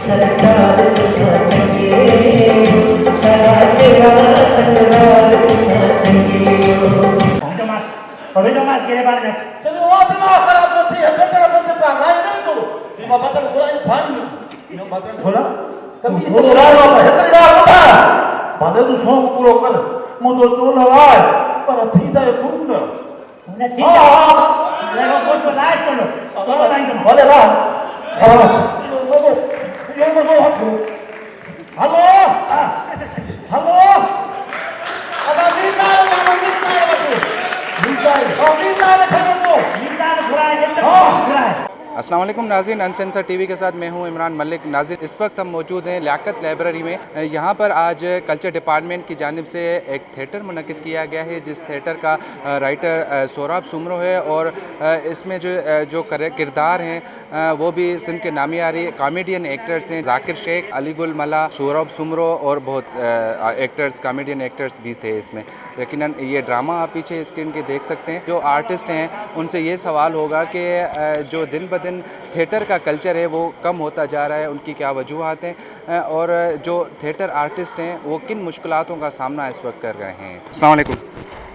सरकार साचंगे सारा तेरा तकरार साचंगे अभी नमाज के बाद चलो वो दिमाग खराब होती है बेटा बंदे पे आना है तो ये बाबा का कुरान भारी ये मात्र बोला कभी वो कुरान बाबा है तेरा होता बादे तो शौक पूरा कर मुझे चोल लगाए पर थीदा है खुद उन्हें ठीक है देखो बोल तो लाए चलो चलो लाइन चलो बोले रा ये हेलो हेलो अबे मीठा है अस्सलाम वालेकुम नाज़रीन, अनसेंसर टीवी के साथ मैं हूं इमरान मलिक। नाज़रीन, इस वक्त हम मौजूद हैं लियाकत लाइब्रेरी में। यहां पर आज कल्चर डिपार्टमेंट की जानिब से एक थिएटर मुनक़िद किया गया है, जिस थिएटर का राइटर सोहराब सुमरो है और इसमें जो किरदार हैं वो भी सिंध के नामियारी कॉमेडियन एक्टर्स हैं। जाकिर शेख, अली गुल मला, सोहराब सुमरो और बहुत एक्टर्स, कॉमेडियन एक्टर्स भी थे इसमें। यकीनन ये ड्रामा आप पीछे स्क्रीन के देख सकते हैं। जो आर्टिस्ट हैं उनसे ये सवाल होगा कि जो दिन ब दिन थिएटर का कल्चर है वो कम होता जा रहा है, उनकी क्या वजूहात हैं और जो थिएटर आर्टिस्ट हैं वो किन मुश्किलातों का सामना इस वक्त कर रहे हैं। अस्सलाम वालेकुम।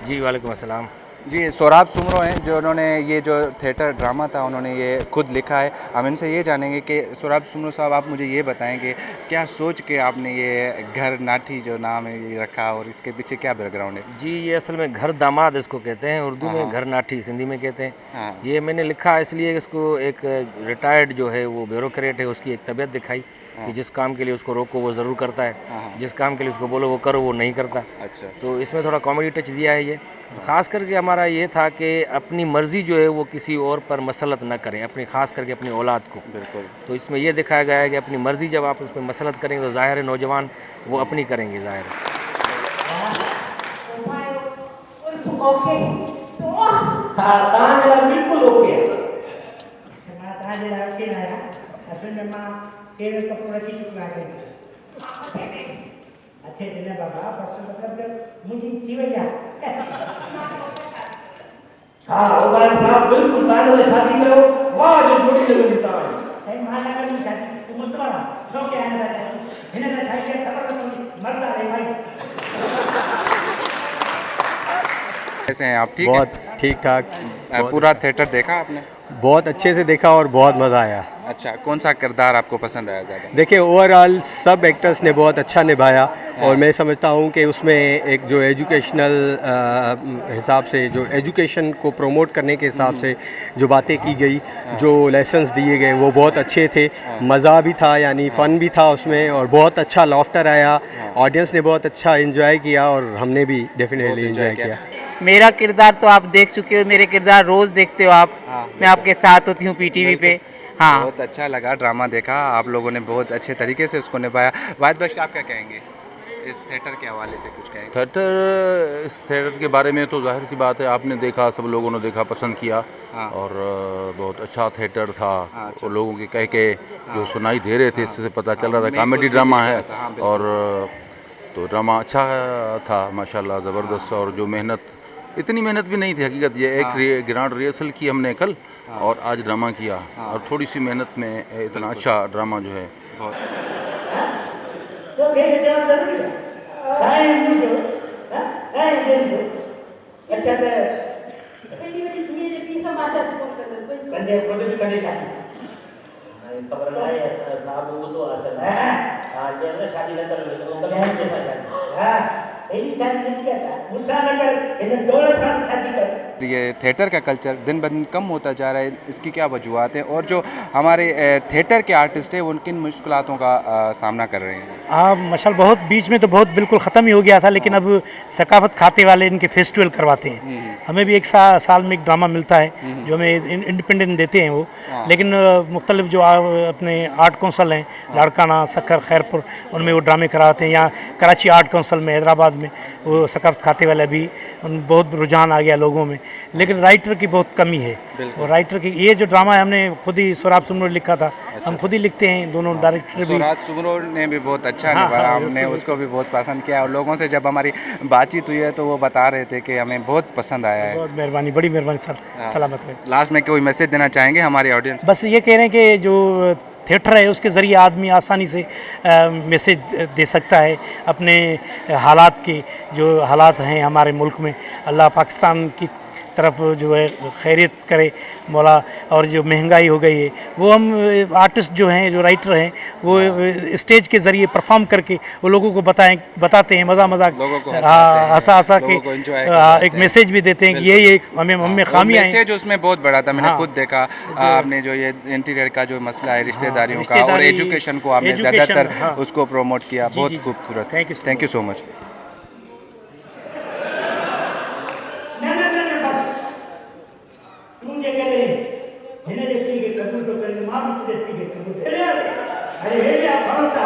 जी वालेकुम अस्सलाम। जी, सोहराब सुमरो हैं जो उन्होंने ये जो थिएटर ड्रामा था उन्होंने ये खुद लिखा है। हम इनसे ये जानेंगे कि सोहराब सुमरो साहब, आप मुझे ये बताएं कि क्या सोच के आपने ये घर नाठी जो नाम है ये रखा और इसके पीछे क्या बैकग्राउंड है? जी, ये असल में घर दामाद इसको कहते हैं, उर्दू में घर नाठी सिंधी में कहते हैं। हाँ। ये मैंने लिखा इसलिए इसको एक रिटायर्ड जो है वो ब्यूरोक्रेट है, उसकी एक तबीयत दिखाई कि जिस काम के लिए उसको रोको वो ज़रूर करता है, जिस काम के लिए उसको बोलो वो करो वो नहीं करता। अच्छा। तो इसमें थोड़ा कॉमेडी टच दिया है ये। ख़ास करके हमारा ये था कि अपनी मर्ज़ी जो है वो किसी और पर मसलत न करें, अपनी ख़ास करके अपनी औलाद को। बिल्कुल। तो इसमें ये दिखाया गया है कि अपनी मर्ज़ी जब आप उस पर मसलत करेंगे तो ज़ाहिर है नौजवान वो अपनी करेंगे, ज़ाहिर है। बिल्कुल ओके असल में मां केवल कपड़ा की चुका गई अच्छे दिन बाबा बस मतलब मुझे थी भैया हां वो भाई साहब बिल्कुल ताने शादी करो वाह जो जोड़ी से मिलता है भाई मां का नहीं शादी तुम मत वाला शौक है आने का इन्हें ना खाई के खबर नहीं मरता है भाई। कैसे हैं आप? ठीक बहुत ठीक ठाक। पूरा थिएटर देखा आपने? बहुत अच्छे से देखा और बहुत मज़ा आया। अच्छा, कौन सा किरदार आपको पसंद आया ज़्यादा? देखिए, ओवरऑल सब एक्टर्स ने बहुत अच्छा निभाया और मैं समझता हूँ कि उसमें एक जो एजुकेशनल हिसाब से, जो एजुकेशन को प्रमोट करने के हिसाब से जो बातें की गई, जो लेसन्स दिए गए वो बहुत अच्छे थे। मज़ा भी था, यानी फ़न भी था उसमें और बहुत अच्छा लॉफ्टर आया। ऑडियंस ने बहुत अच्छा इन्जॉय किया और हमने भी डेफिनेटली इन्जॉय किया। मेरा किरदार तो आप देख चुके हो, मेरे किरदार रोज़ देखते हो आप। मैं आपके साथ होती हूँ पीटीवी पे। हाँ, बहुत अच्छा लगा, ड्रामा देखा आप लोगों ने, बहुत अच्छे तरीके से उसको निभाया। वाहिद बख्श, आप क्या कहेंगे इस थिएटर के हवाले से? कुछ कहेंगे? इस थिएटर के बारे में तो जाहिर सी बात है, आपने देखा, सब लोगों ने देखा, पसंद किया। हाँ। और बहुत अच्छा थिएटर था। हाँ, अच्छा। और लोगों के कह के जो सुनाई दे रहे थे इससे पता चल रहा था कॉमेडी ड्रामा है। और तो ड्रामा अच्छा था माशाल्लाह, ज़बरदस्त। और जो मेहनत, इतनी मेहनत भी नहीं थी हकीकत, ये एक ग्रांड रिहर्सल की हमने कल और आज ड्रामा किया और थोड़ी सी मेहनत में इतना अच्छा ड्रामा जो है। तो कैसे जवाब जरूरी है खाए मुझे खाए मुझे अच्छा तो पहली वाली दिए जे पी समाचार रिपोर्ट कर दे कंधे खुद भी कंधे शादी खबर नहीं है साहब वो तो असल है। हां जब शादी न कर ले तो उनका से फायदा। हां तेरी शादी नहीं किया था मुझसे न कर, इन्हें 2 साल शादी कर। ये थिएटर का कल्चर दिन ब दिन कम होता जा रहा है, इसकी क्या वजूहत हैं और जो हमारे थिएटर के आर्टिस्ट हैं वो उन किन मुश्किलातों का सामना कर रहे हैं? मशल बहुत बीच में तो बहुत बिल्कुल ख़त्म ही हो गया था, लेकिन अब सकाफत खाते वाले इनके फेस्टिवल करवाते हैं। हमें भी एक साल में एक ड्रामा मिलता है जो हमें इंडिपेंडेंट देते हैं वो। लेकिन मुख्तलिफ जो अपने आर्ट कौंसल हैं, लाड़काना, सक्खर, खैरपुर, उनमें वो ड्रामे कराते हैं। यहाँ कराची आर्ट कौंसल में, हैदराबाद में वो सकाफत खाते वाले भी बहुत रुझान आ गया लोगों में। लेकिन राइटर की बहुत कमी है। और राइटर की ये जो ड्रामा है हमने खुद ही सोहराब सुमरो लिखा था। हम खुद ही लिखते हैं, दोनों डायरेक्टर भी। सोहराब सुमरो ने भी बहुत अच्छा निभाया, हमने उसको भी बहुत पसंद किया और लोगों से जब हमारी बातचीत हुई है तो वो बता रहे थे कि हमें बहुत पसंद आया है। बहुत मेहरबानी, बड़ी मेहरबानी सर, सलामत रहे। लास्ट में कोई मैसेज देना चाहेंगे हमारी ऑडियंस? बस ये कह रहे हैं कि जो थिएटर है उसके ज़रिए आदमी आसानी से मैसेज दे सकता है अपने हालात के, जो हालात हैं हमारे मुल्क में। अल्लाह पाकिस्तान की तरफ जो है खैरियत करे मौला। और जो महंगाई हो गई है वो हम आर्टिस्ट जो हैं, जो राइटर हैं, वो स्टेज के ज़रिए परफॉर्म करके वो लोगों को बताते हैं, मजाक लोगों को हंसा के लोगों को enjoy करवाते एक मैसेज भी देते हैं कि ये हमें खामियाँ हैं। मैसेज उसमें बहुत बड़ा था, मैंने हाँ। खुद देखा। आपने जो ये इंटीरियर का जो मसला है रिश्तेदारियों का और रिश्तेदारी, एजुकेशन को आपने education, ज़्यादातर हाँ। उसको प्रमोट किया, जी, बहुत जी, जी। खूबसूरत। Thank you so so much. तू जे करे हिन जे पी खे क़बूल थो करे, मां बि तुंहिंजे पी खे क़बूल करे। अरे हे जा भणता